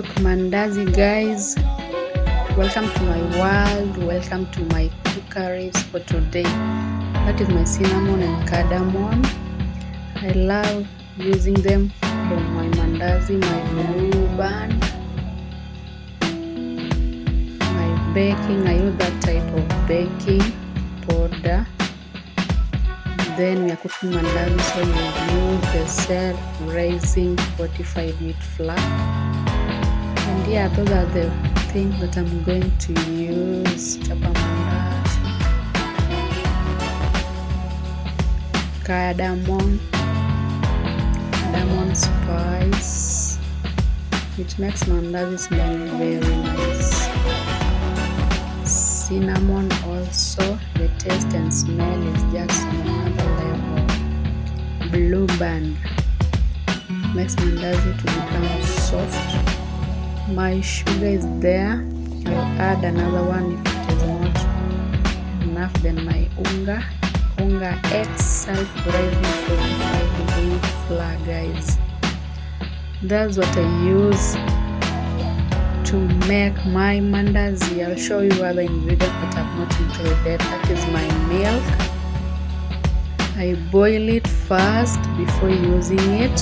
cook mandazi, guys. Welcome to my world, welcome to my cookeries for today. That is my cinnamon and cardamom. I love using them for my mandazi, my blue band, my baking. I use that type of baking powder. Then we are cooking mandazi, so you use the self-raising fortified wheat flour. And yeah, those are the things that I'm going to use. Chapa mandazi, cardamom spice. It makes mandazi smell very nice. Cinnamon also, the taste and smell is just on another level. Blue band makes mandazi to become soft. My sugar is there. I'll add another one if it is not enough. Then my unga X self-raising fortified wheat flour, guys. That's what I use to make my mandazi. I'll show you other ingredients that I've not included. That is my milk. I boil it first before using it.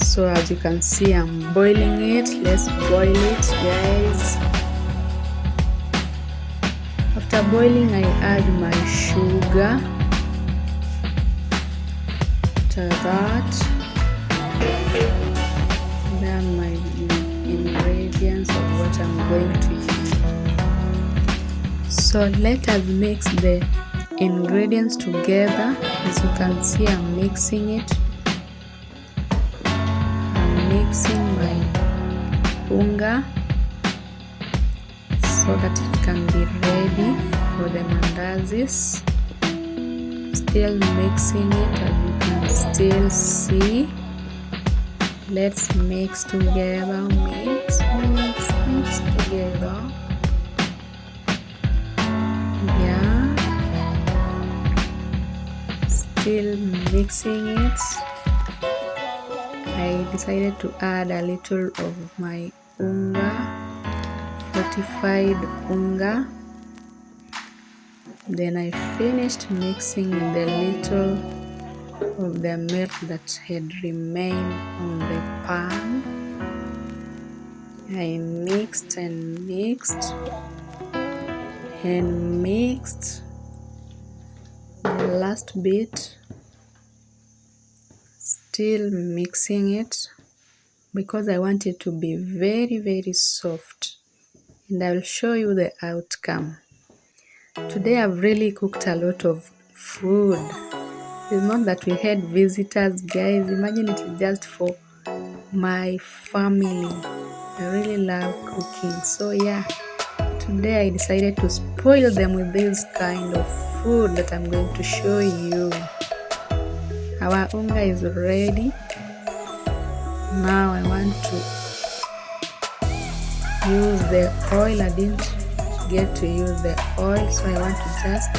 So as you can see, I'm boiling it. Let's boil it, guys. After boiling, I add my sugar. After that, then my ingredients of what I'm going to use. So let us mix the ingredients together. As you can see, I'm mixing it. I'm mixing my unga so that it can be ready for the mandazis. Still mixing it, as you can still see. Let's mix together, mix together. Yeah, still mixing it. I decided to add a little of my unga, fortified unga. Then I finished mixing with the little of the milk that had remained on the pan. I mixed and mixed and mixed. The last bit, still mixing it because I want it to be very, very soft, and I will show you the outcome. Today I've really cooked a lot of food. It's not that we had visitors, guys. Imagine it is just for my family. I really love cooking. So yeah, today I decided to spoil them with this kind of food that I'm going to show you. Our unga is ready. Now I want to use the oil. I didn't get to use the oil, so I want to just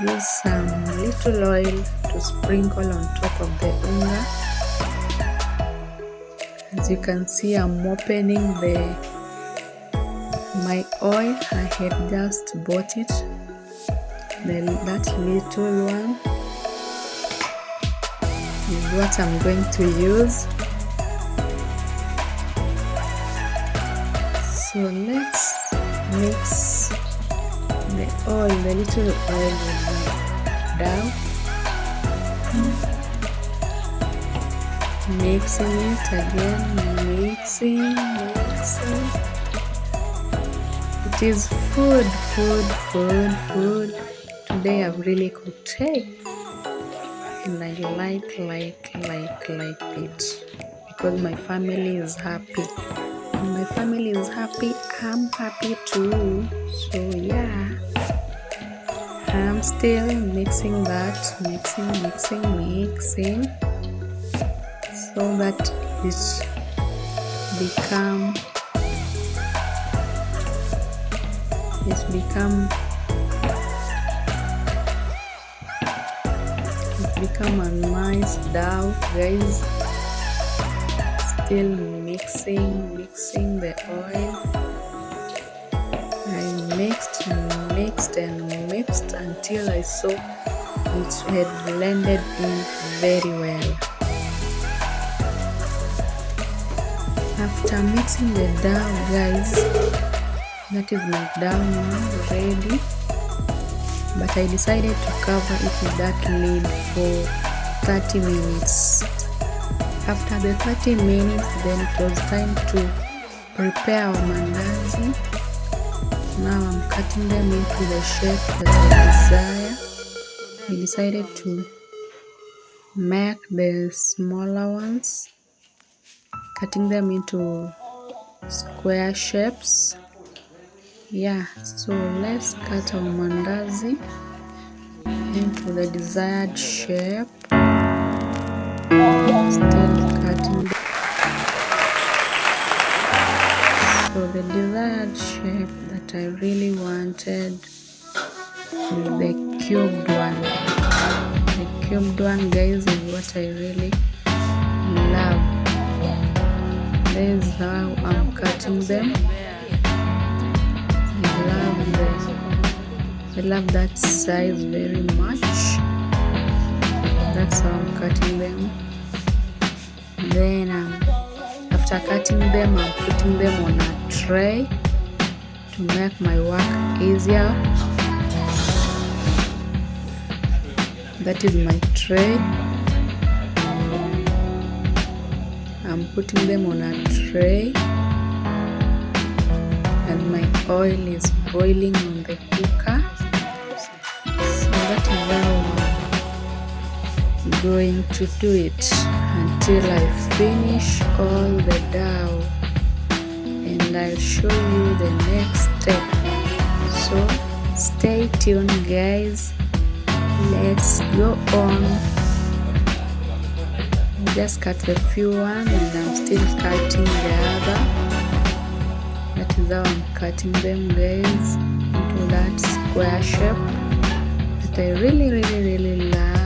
use some little oil to sprinkle on top of the unga. As you can see, I'm opening my oil. I had just bought it, that little one is what I'm going to use. So let's mix the oil, the little oil with my dough. Mixing it again, mixing. It is food. Today I've really cooked and I like it because my family is happy. When my family is happy, I'm happy too. So yeah, I'm still mixing that, mixing so that it become a nice dough, guys. still mixing the oil. I mixed until I saw it had blended in very well. After mixing the dough, guys, that is my dough now ready. But I decided to cover it with that lid for 30 minutes. After the 30 minutes, then it was time to prepare our mandazi. Now I'm cutting them into the shape that I desire. I decided to make the smaller ones, cutting them into square shapes. Yeah, so let's cut our mandazi into the desired shape. Still cutting them. So the desired shape that I really wanted is the cubed one. The cubed one, guys, is what I really love. This is how I'm cutting them. I love that size very much. That's how I'm cutting them. Then after cutting them, I'm putting them on a tray to make my work easier. That is my tray. I'm putting them on a tray, and my oil is boiling on the cooker. So that is how I'm going to do it until I finish all the dough, and I'll show you the next step. So stay tuned, guys. Let's go on. Just cut the few one, and I'm still cutting the other. That is how I'm cutting them, guys, into that square shape that I really love.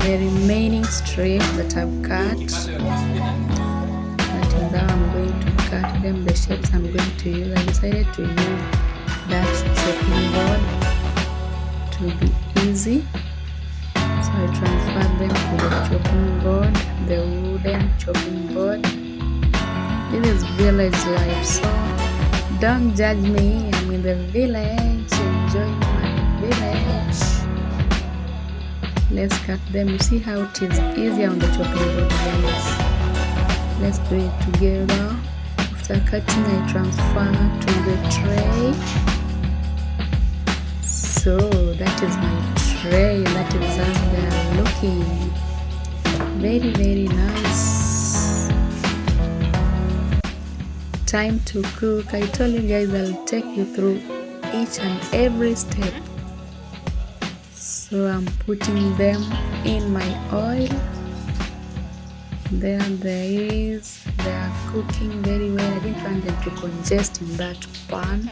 The remaining strip that I've cut, that is how I'm going to cut them, the shapes I'm going to use. I decided to use that chopping board to be easy. So I transferred them to the chopping board, the wooden chopping board. This is village life, so don't judge me. I'm in the village, enjoying my village. Let's cut them. You see how it is easier on the chopping board, guys. Let's do it together. After cutting, I transfer to the tray. So that is my tray. That is how they are looking. Very nice. Time to cook. I told you guys I'll take you through each and every step. So I'm putting them in my oil. There they are cooking very well. I didn't want them to congest in that pan,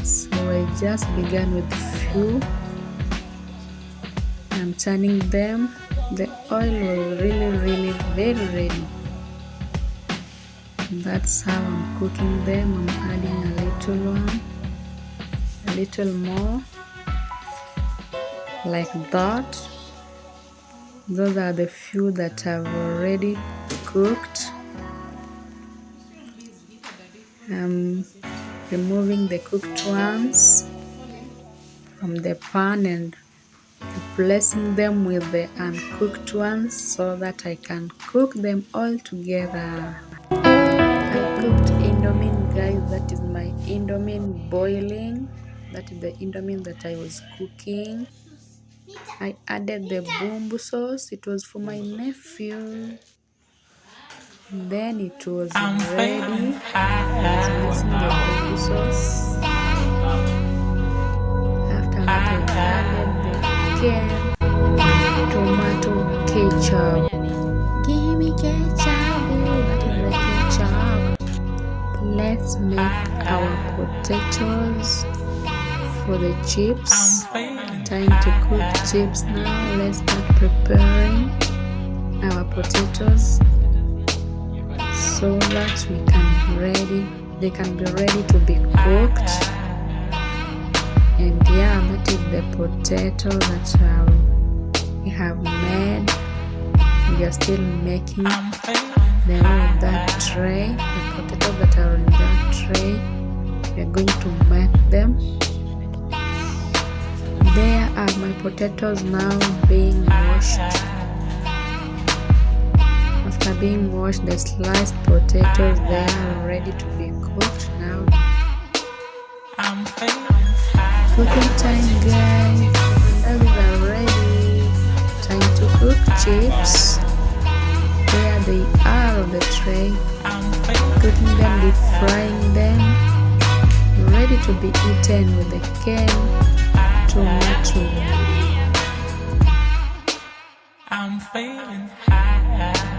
so I just began with few. I'm turning them. The oil was really very ready. That's how I'm cooking them. I'm adding a little more, like that. Those are the few that I've already cooked. I'm removing the cooked ones from the pan and replacing them with the uncooked ones so that I can cook them all together. I cooked indomie, guys. That is my indomie boiling. That is the indomie that I was cooking. I added the bumbu sauce. It was for my nephew. Then it was ready. I was mixing the bumbu sauce. After that, I added the tomato ketchup. Give me ketchup. That is the ketchup. Let's make our potatoes for the chips. Time to cook chips now. Let's start preparing. our potatoes so that they can be ready to be cooked. And yeah, that is the potato that we have made. We are still making the whole of that tray. The potatoes that are in that tray, we are going to make them. There are my potatoes now being washed. After being washed, the sliced potatoes, they are ready to be cooked now. Cooking time, guys. Mandazi are ready. Time to cook chips. There they are on the tray. Cooking them, deep frying them, ready to be eaten with the canned tomato. I'm feeling high.